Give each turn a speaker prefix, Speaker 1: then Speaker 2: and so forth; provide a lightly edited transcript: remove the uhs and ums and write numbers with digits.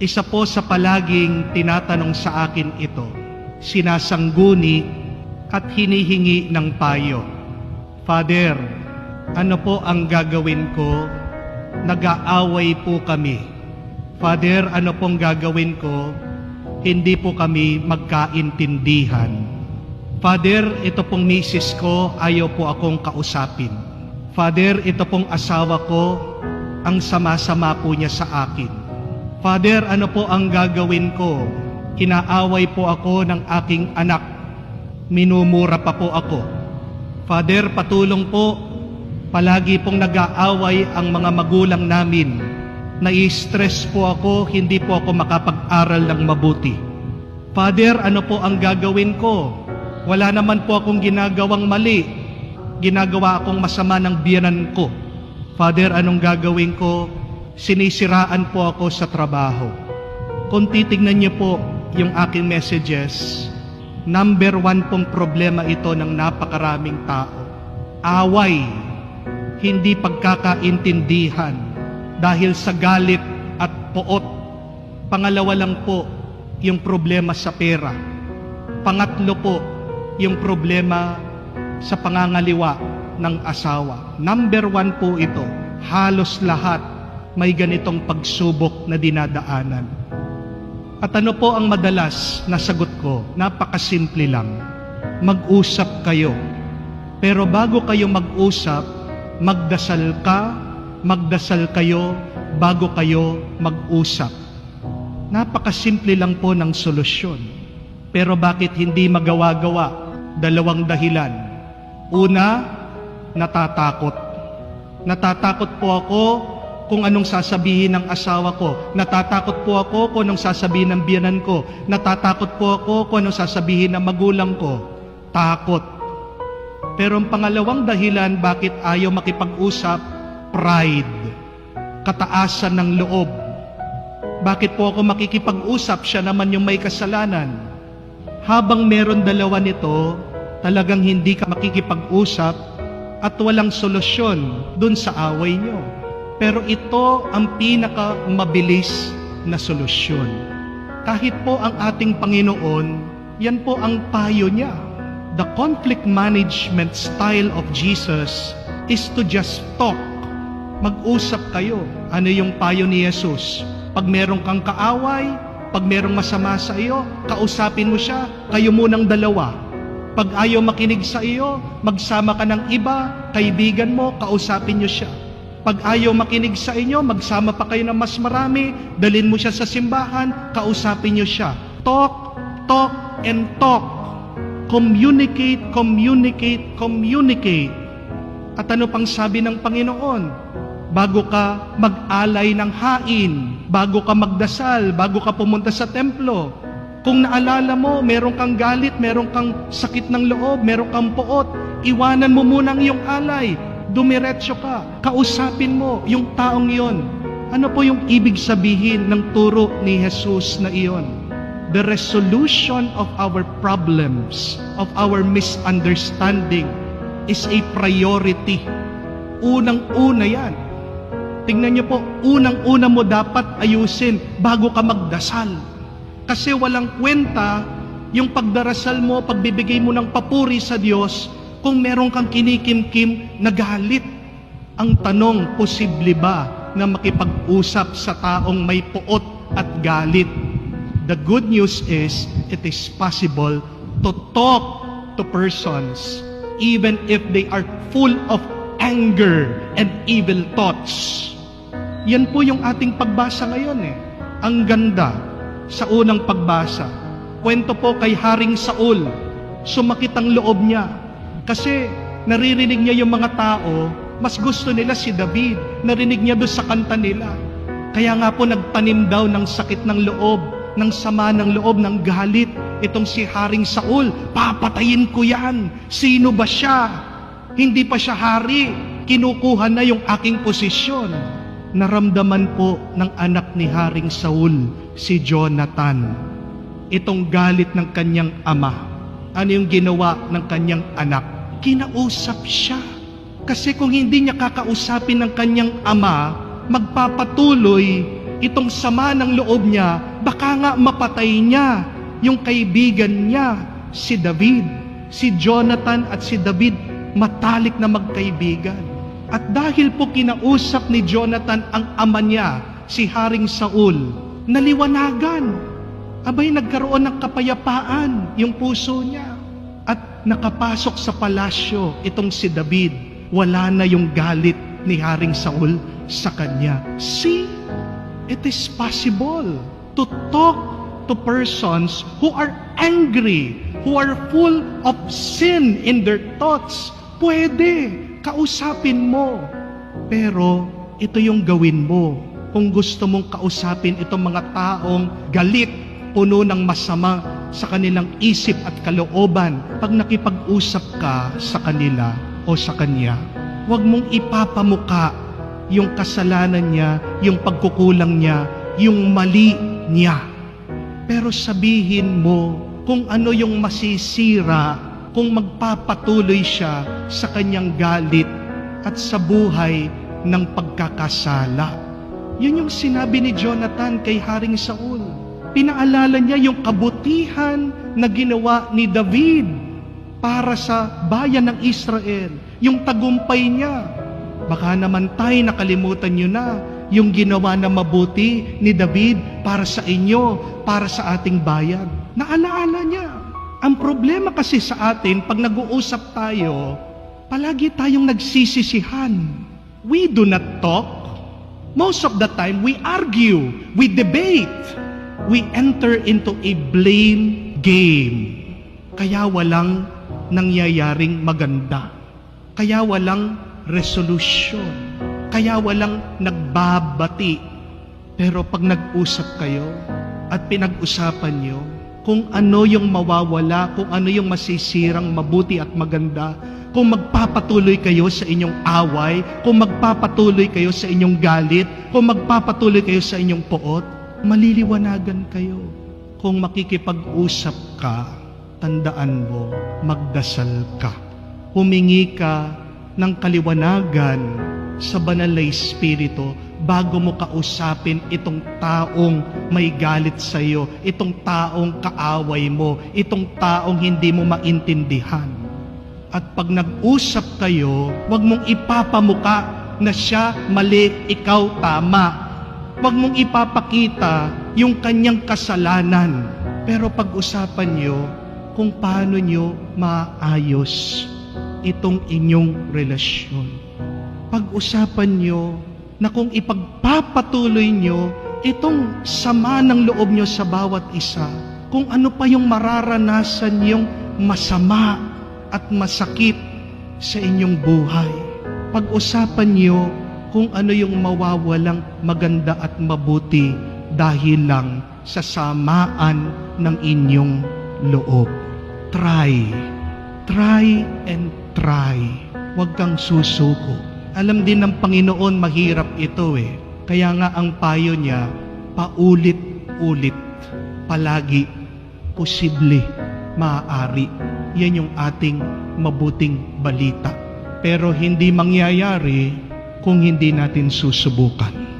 Speaker 1: Isa po sa palaging tinatanong sa akin ito, sinasangguni at hinihingi ng payo. Father, ano po ang gagawin ko? Nag-aaway po kami. Father, ano pong gagawin ko? Hindi po kami magkaintindihan. Father, ito pong misis ko, ayaw po akong kausapin. Father, ito pong asawa ko, ang sama-sama po niya sa akin. Father, ano po ang gagawin ko? Inaaway po ako ng aking anak. Minumura pa po ako. Father, patulong po. Palagi pong nag-aaway ang mga magulang namin. Nai-stress po ako, hindi po ako makapag-aral ng mabuti. Father, ano po ang gagawin ko? Wala naman po akong ginagawang mali. Ginagawa akong masama ng biyenan ko. Father, anong gagawin ko? Sinisiraan po ako sa trabaho. Kung titignan niyo po yung aking messages, number 1 pong problema ito ng napakaraming tao. Away, hindi pagkakaintindihan dahil sa galit at poot. Pangalawa lang po, yung problema sa pera. Pangatlo po, yung problema sa pangangaliwa ng asawa. Number 1 po ito. Halos lahat may ganitong pagsubok na dinadaanan. At ano po ang madalas na sagot ko? Napakasimple lang. Mag-usap kayo. Pero bago kayo mag-usap, magdasal kayo bago kayo mag-usap. Napakasimple lang po ng solusyon. Pero bakit hindi magawa-gawa? 2 dahilan. Una, natatakot. Natatakot po ako kung anong sasabihin ng asawa ko. Natatakot po ako kung anong sasabihin ng biyenan ko. Natatakot po ako kung anong sasabihin ng magulang ko. Takot. Pero ang pangalawang dahilan bakit ayaw makipag-usap, pride. Kataasan ng loob. Bakit po ako makikipag-usap? Siya naman yung may kasalanan. Habang meron 2 nito, talagang hindi ka makikipag-usap at walang solusyon dun sa away nyo. Pero ito ang pinakamabilis na solusyon. Kahit po ang ating Panginoon, yan po ang payo niya. The conflict management style of Jesus is to just talk. Mag-usap kayo. Ano yung payo ni Jesus? Pag meron kang kaaway, pag merong masama sa iyo, kausapin mo siya, kayo munang 2. Pag ayaw makinig sa iyo, magsama ka ng iba, kaibigan mo, kausapin niyo siya. Pag ayaw makinig sa inyo, magsama pa kayo ng mas marami, dalhin mo siya sa simbahan, kausapin niyo siya. Talk, talk, and talk. Communicate, communicate, communicate. At ano pang sabi ng Panginoon? Bago ka mag-alay ng hain, bago ka magdasal, bago ka pumunta sa templo, kung naalala mo, meron kang galit, meron kang sakit ng loob, meron kang poot, iwanan mo muna ang iyong alay, dumiretso ka, kausapin mo yung taong iyon. Ano po yung ibig sabihin ng turo ni Jesus na iyon? The resolution of our problems, of our misunderstanding, is a priority. Unang-una yan. Tingnan niyo po, unang-una mo dapat ayusin bago ka magdasal. Kasi walang kwenta yung pagdarasal mo, pagbibigay mo ng papuri sa Diyos, kung meron kang kinikimkim na galit. Ang tanong, posible ba na makipag-usap sa taong may puot at galit? The good news is, it is possible to talk to persons even if they are full of anger and evil thoughts. Yan po yung ating pagbasa ngayon eh. Ang ganda sa unang pagbasa. Kwento po kay Haring Saul. Sumakit ang loob niya. Kasi naririnig niya yung mga tao, mas gusto nila si David. Narinig niya doon sa kanta nila. Kaya nga po nagtanim daw ng sakit ng loob, ng sama ng loob, ng galit. Itong si Haring Saul, papatayin ko yan. Sino ba siya? Hindi pa siya hari. Kinukuha na yung aking posisyon. Naramdaman po ng anak ni Haring Saul, si Jonathan, itong galit ng kanyang ama. Ano yung ginawa ng kanyang anak? Kinausap siya. Kasi kung hindi niya kakausapin ng kanyang ama, magpapatuloy itong sama ng loob niya, baka nga mapatay niya yung kaibigan niya, si David. Si Jonathan at si David, matalik na magkaibigan. At dahil po kinausap ni Jonathan ang ama niya, si Haring Saul, naliwanagan. Abay, nagkaroon ng kapayapaan yung puso niya. At nakapasok sa palasyo itong si David. Wala na yung galit ni Haring Saul sa kanya. See, it is possible to talk to persons who are angry, who are full of sin in their thoughts. Pwede, kausapin mo. Pero ito yung gawin mo. Kung gusto mong kausapin itong mga taong galit, puno ng masama sa kanilang isip at kalooban, pag nakipag-usap ka sa kanila o sa kanya, huwag mong ipapamuka yung kasalanan niya, yung pagkukulang niya, yung mali niya. Pero sabihin mo kung ano yung masisira kung magpapatuloy siya sa kanyang galit at sa buhay ng pagkakasala. Yun yung sinabi ni Jonathan kay Haring Saul. Pinaalala niya yung kabutihan na ginawa ni David para sa bayan ng Israel, yung tagumpay niya. Baka naman tayo nakalimutan niyo na yung ginawa na mabuti ni David para sa inyo, para sa ating bayan. Naalaala niya. Ang problema kasi sa atin, pag nag-uusap tayo, palagi tayong nagsisisihan. We do not talk. Most of the time, we argue, we debate. We enter into a blame game. Kaya walang nangyayaring maganda. Kaya walang resolution. Kaya walang nagbabati. Pero pag nag-usap kayo at pinag-usapan nyo kung ano yung mawawala, kung ano yung masisirang mabuti at maganda, kung magpapatuloy kayo sa inyong away, kung magpapatuloy kayo sa inyong galit, kung magpapatuloy kayo sa inyong poot, maliliwanagan kayo. Kung makikipag-usap ka, tandaan mo, magdasal ka. Humingi ka ng kaliwanagan sa banal na Espiritu bago mo kausapin itong taong may galit sa iyo, itong taong kaaway mo, itong taong hindi mo maintindihan. At pag nag-usap kayo, huwag mong ipapamuka na siya mali, ikaw tama. Huwag mong ipapakita yung kanyang kasalanan. Pero pag-usapan nyo kung paano nyo maayos itong inyong relasyon. Pag-usapan nyo na kung ipagpapatuloy nyo itong sama ng loob nyo sa bawat isa, kung ano pa yung mararanasan yung masama at masakit sa inyong buhay. Pag-usapan nyo kung ano yung mawawalang maganda at mabuti dahil lang sa samaan ng inyong loob. Try and try. Huwag kang susuko. Alam din ng Panginoon mahirap ito eh. Kaya nga ang payo niya, paulit-ulit, palagi, posible, maaari. Yan yung ating mabuting balita. Pero hindi mangyayari kung hindi natin susubukan.